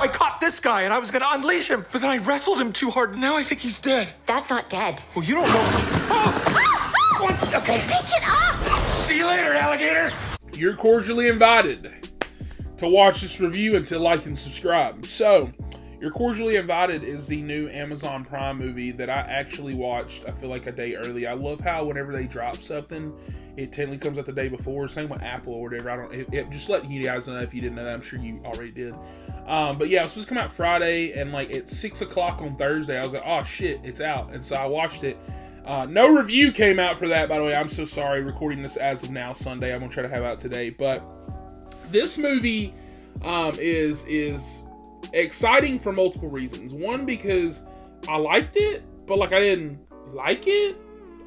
I caught this guy and I was gonna unleash him, but then I wrestled him too hard and now I think he's dead. That's not dead. Well, you don't know. Okay. Pick it up! See you later, alligator. You're cordially invited to watch this review and to like and subscribe. So, You're Cordially Invited is the new Amazon Prime movie that I actually watched, I feel like, a day early. I love how whenever they drop something, it technically comes out the day before. Same with Apple or whatever. Just let you guys know if you didn't know that. I'm sure you already did. But yeah, it was supposed to come out Friday, and like at 6 o'clock on Thursday, I was like, oh shit, it's out. And so I watched it. No review came out for that, by the way. I'm so sorry, recording this as of now, Sunday. I'm going to try to have out today. But this movie is exciting for multiple reasons. One, because I liked it, but like I didn't like it.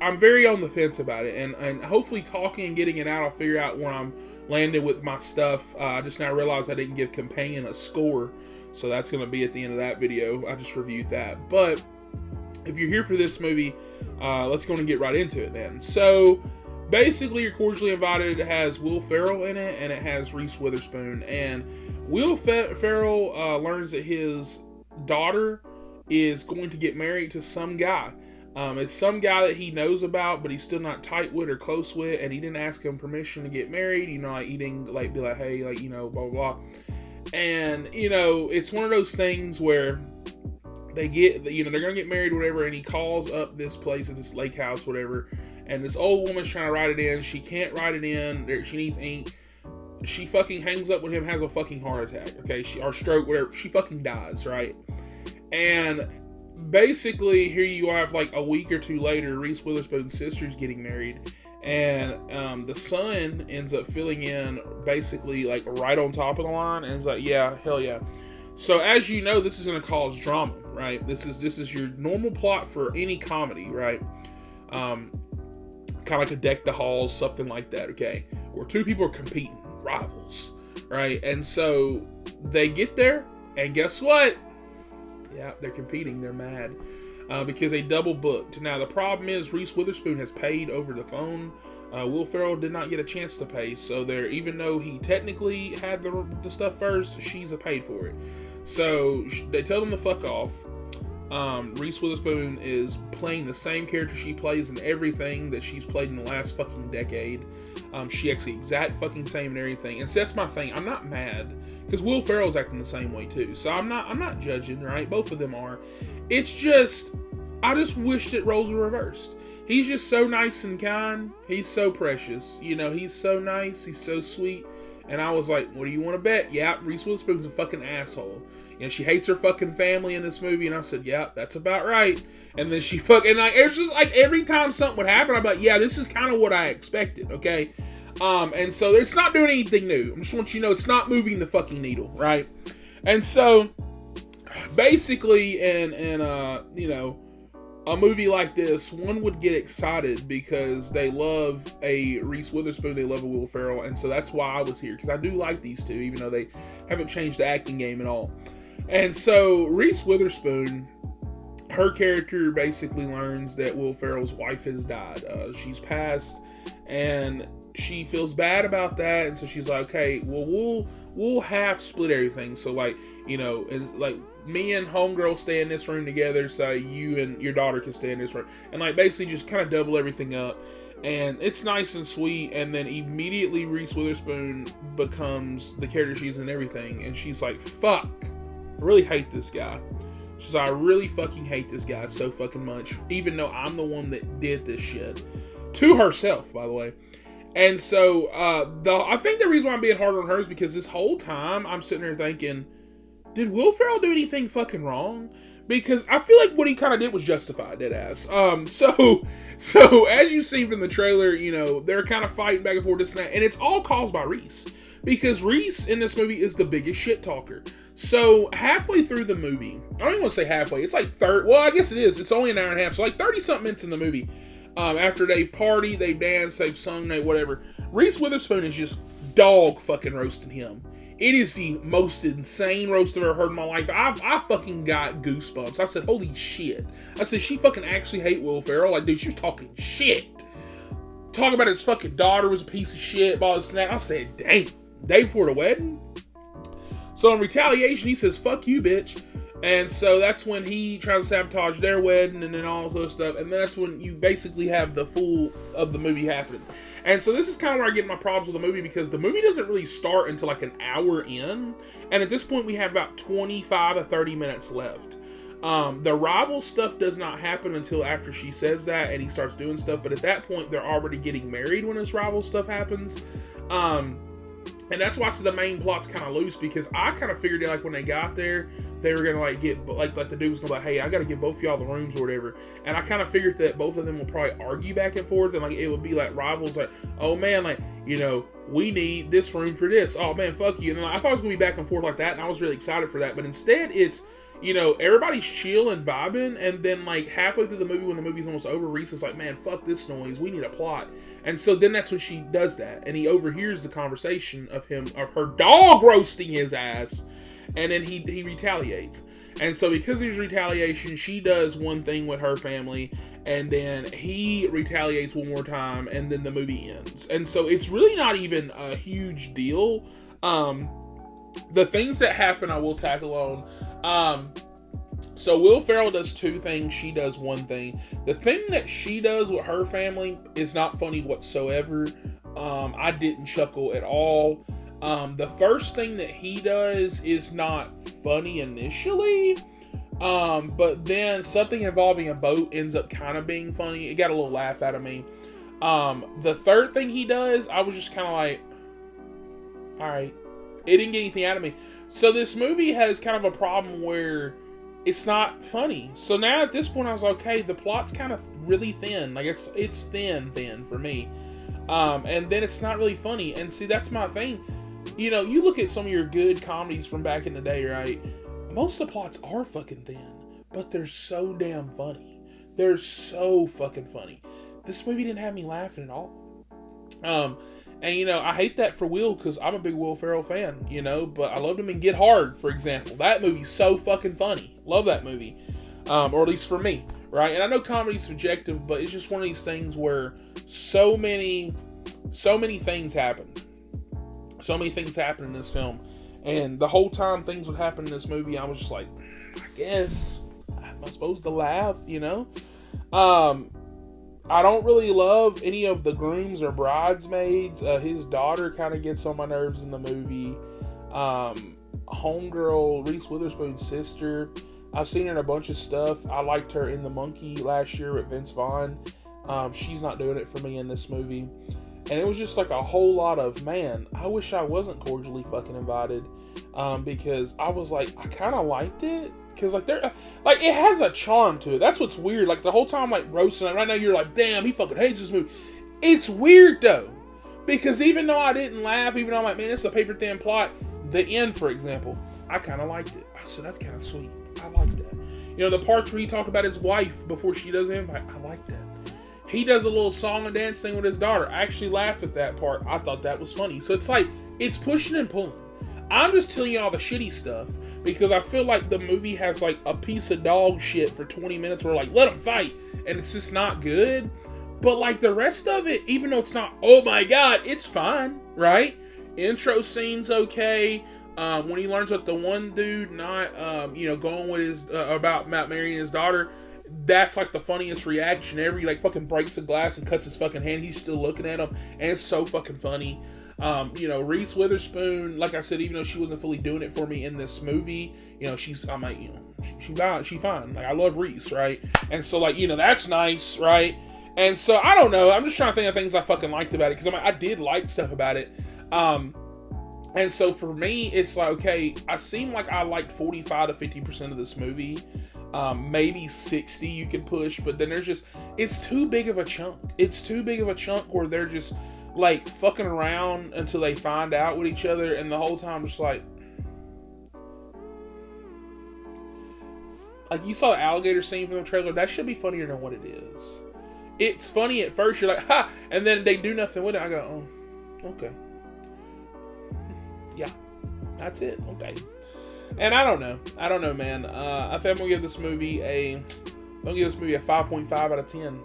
I'm very on the fence about it, and hopefully talking and getting it out, I'll figure out where I'm landing with my stuff. I just now realized I didn't give Companion a score, so that's going to be at the end of that video. I just reviewed that. But if you're here for this movie, let's go and get right into it then. So basically, You're Cordially Invited has Will Ferrell in it, and it has Reese Witherspoon. And Will Ferrell learns that his daughter is going to get married to some guy. It's some guy that he knows about, but he's still not tight with or close with, and he didn't ask him permission to get married. You know, like he didn't like be like, hey, like, you know, blah blah blah. And you know, it's one of those things where they get, you know, they're gonna get married, or whatever, and he calls up this place at this lake house, whatever, and this old woman's trying to write it in. She can't write it in. She needs ink. She fucking hangs up with him, has a fucking heart attack, okay? Or stroke, whatever. She fucking dies, right? And basically, here you have like a week or two later, Reese Witherspoon's sister's getting married, and the son ends up filling in basically like right on top of the line, and it's like, yeah, hell yeah. So as you know, this is going to cause drama, right? This is your normal plot for any comedy, right? Kind of like a Deck the Halls, something like that, okay? Where two people are competing, rivals, right? And so they get there, and guess what? Yeah, they're competing. They're mad because they double booked. Now, the problem is Reese Witherspoon has paid over the phone. Will Ferrell did not get a chance to pay. So they're, even though he technically had the stuff first, she's paid for it. So they tell them to fuck off. Reese Witherspoon is playing the same character she plays in everything that she's played in the last fucking decade. She acts the exact fucking same and everything. And so that's my thing. I'm not mad because Will Ferrell's acting the same way too. So I'm not judging, right? Both of them are. It's just, I just wish that roles were reversed. He's just so nice and kind. He's so precious. You know, he's so nice. He's so sweet. And I was like, what do you want to bet? Yeah, Reese Witherspoon's a fucking asshole. You know, she hates her fucking family in this movie. And I said, yeah, that's about right. And then she fucking, like, it's just like every time something would happen, I'm like, yeah, this is kind of what I expected, okay? And so it's not doing anything new. I just want you to know it's not moving the fucking needle, right? And so basically, you know, a movie like this, one would get excited because they love a Reese Witherspoon, they love a Will Ferrell, and so that's why I was here, because I do like these two, even though they haven't changed the acting game at all. And so Reese Witherspoon, her character basically learns that Will Ferrell's wife has died. She's passed, and she feels bad about that, and so she's like, okay, well, we'll half split everything. So, like, you know, it's like me and homegirl stay in this room together, so you and your daughter can stay in this room, and like basically just kind of double everything up. And it's nice and sweet. And then immediately Reese Witherspoon becomes the character she's in everything, and she's like, fuck, I really hate this guy. She's like, I really fucking hate this guy so fucking much, even though I'm the one that did this shit. To herself, by the way. And so I think the reason why I'm being hard on her is because this whole time I'm sitting there thinking, did Will Ferrell do anything fucking wrong? Because I feel like what he kind of did was justified, deadass. So as you see from the trailer, you know, they're kind of fighting back and forth, this and that, and it's all caused by Reese. Because Reese in this movie is the biggest shit talker. So halfway through the movie, I don't even want to say halfway, it's like well, I guess it is. It's only an hour and a half, so like 30-something minutes in the movie. After they've partied, they've danced, they've sung, they whatever, Reese Witherspoon is just dog fucking roasting him. It is the most insane roast I've ever heard in my life. I fucking got goosebumps. I said, holy shit. I said, she fucking actually hate Will Ferrell. Like, dude, she was talking shit. Talking about his fucking daughter was a piece of shit, blah, this and that. I said, dang, day before the wedding? So in retaliation, he says, "Fuck you, bitch." And so that's when he tries to sabotage their wedding and then all this other stuff. And that's when you basically have the full of the movie happening. And so this is kind of where I get my problems with the movie, because the movie doesn't really start until like an hour in. And at this point, we have about 25 to 30 minutes left. The rival stuff does not happen until after she says that and he starts doing stuff. But at that point, they're already getting married when this rival stuff happens. And that's why the main plot's kind of loose, because I kind of figured it like when they got there, they were gonna like get like the dude was gonna be like, "Hey, I gotta give both of y'all the rooms or whatever." And I kind of figured that both of them will probably argue back and forth, and like it would be like rivals, like, "Oh man, like, you know, we need this room for this. Oh man, fuck you." And then I thought it was gonna be back and forth like that, and I was really excited for that. But instead, it's, you know, everybody's chill and vibing, and then like halfway through the movie, when the movie's almost over, Reese is like, "Man, fuck this noise. We need a plot." And so then that's when she does that, and he overhears the conversation of her dog roasting his ass, and then he retaliates. And so because there's retaliation, she does one thing with her family, and then he retaliates one more time, and then the movie ends. And so it's really not even a huge deal. The things that happen, I will tackle on. So Will Ferrell does two things, she does one thing. The thing that she does with her family is not funny whatsoever. I didn't chuckle at all. The first thing that he does is not funny initially, but then something involving a boat ends up kind of being funny. It got a little laugh out of me. The third thing he does, I was just kind of like, alright. It didn't get anything out of me. So this movie has kind of a problem where it's not funny. So now at this point I was like, okay, the plot's kind of really thin. Like it's thin for me. And then it's not really funny. And see, that's my thing. You know, you look at some of your good comedies from back in the day, right? Most of the plots are fucking thin, but they're so damn funny. They're so fucking funny. This movie didn't have me laughing at all. And, you know, I hate that for Will, because I'm a big Will Ferrell fan, you know, but I loved him in Get Hard, for example. That movie's so fucking funny. Love that movie. Or at least for me, right? And I know comedy's subjective, but it's just one of these things where so many things happened. So many things happened in this film. And the whole time things would happen in this movie, I was just like, I guess, am I supposed to laugh, you know? I don't really love any of the grooms or bridesmaids. His daughter kind of gets on my nerves in the movie. Homegirl, Reese Witherspoon's sister, I've seen her in a bunch of stuff. I liked her in The Monkey last year with Vince Vaughn. She's not doing it for me in this movie. And it was just like a whole lot of, man, I wish I wasn't cordially fucking invited. Because I was like, I kind of liked it. Because, like, it has a charm to it. That's what's weird. Like, the whole time, like, roasting it, right now you're like, damn, he fucking hates this movie. It's weird, though. Because even though I didn't laugh, even though I'm like, man, it's a paper-thin plot, the end, for example, I kind of liked it. So that's kind of sweet. I like that. You know, the parts where he talked about his wife before she does him, I like that. He does a little song and dance thing with his daughter. I actually laughed at that part. I thought that was funny. So it's like, it's pushing and pulling. I'm just telling you all the shitty stuff because I feel like the movie has like a piece of dog shit for 20 minutes where like, let them fight. And it's just not good. But like the rest of it, even though it's not, oh my God, it's fine, right? Intro scene's okay. When he learns that the one dude not, going with his, about marrying his daughter, that's like the funniest reaction ever. He like fucking breaks the glass and cuts his fucking hand. He's still looking at him. And it's so fucking funny. Reese Witherspoon, like I said, even though she wasn't fully doing it for me in this movie, she's fine. Like, I love Reese, right? And so, like, that's nice, right? And so, I don't know. I'm just trying to think of things I fucking liked about it, because I did like stuff about it. And so, for me, it's like, okay, I seem like I liked 45 to 50% of this movie. Maybe 60 you could push, but then it's too big of a chunk. It's too big of a chunk where they're just like fucking around until they find out with each other, and the whole time just like you saw the alligator scene from the trailer. That should be funnier than what it is. It's funny at first, you're like, ha, and then they do nothing with it. I go, oh, okay, yeah, that's it, okay. And I don't know, man. I think I'm gonna give this movie a 5.5 out of 10.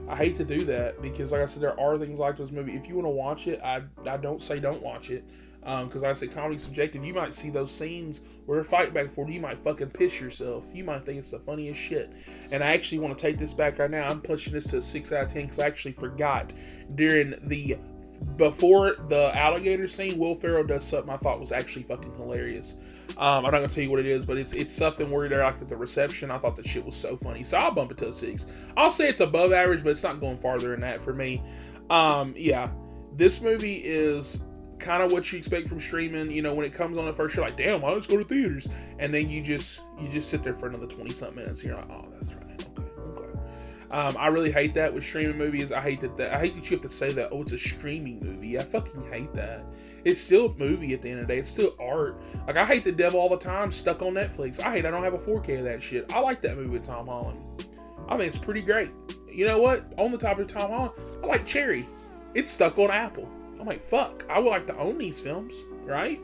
I hate to do that because, like I said, there are things like this movie. If you want to watch it, I don't say don't watch it. Because I say comedy's subjective. You might see those scenes where they're fighting back and forth. You might fucking piss yourself. You might think it's the funniest shit. And I actually want to take this back right now. I'm pushing this to a 6 out of 10 because I actually forgot before the alligator scene, Will Ferrell does something I thought was actually fucking hilarious. I'm not gonna tell you what it is, but it's something where they're like at the reception. I thought the shit was so funny, so I'll bump it to a 6. I'll say it's above average, but it's not going farther than that for me. Yeah, this movie is kind of what you expect from streaming. You know, when it comes on at first, you're like, damn, why let's go to theaters, and then you just sit there for another 20-something minutes. And you're like, oh, that's right. I really hate that with streaming movies. I hate that you have to say that, oh, it's a streaming movie. I fucking hate that. It's still a movie at the end of the day. It's still art. Like, I hate The Devil All the Time stuck on Netflix. I don't have a 4K of that shit. I like that movie with Tom Holland. I think it's pretty great. You know what? On the topic of Tom Holland, I like Cherry. It's stuck on Apple. I'm like, fuck. I would like to own these films, right?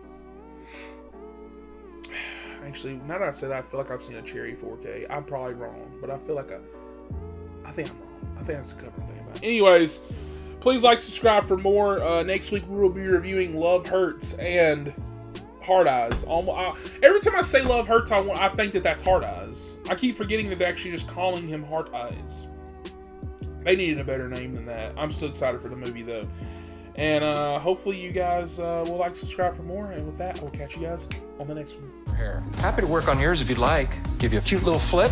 Actually, now that I said that, I feel like I've seen a Cherry 4K. I'm probably wrong, but I feel like I think I'm wrong. I think that's the cover thing about it. Anyways, please like, subscribe for more. Next week we will be reviewing Love Hurts and Hard Eyes. Every time I say Love Hurts, I think that's Hard Eyes. I keep forgetting that they're actually just calling him Hard Eyes. They needed a better name than that. I'm still excited for the movie though. And hopefully you guys will like, subscribe for more. And with that, I will catch you guys on the next one. Here. Happy to work on yours if you'd like. Give you a cute little flip.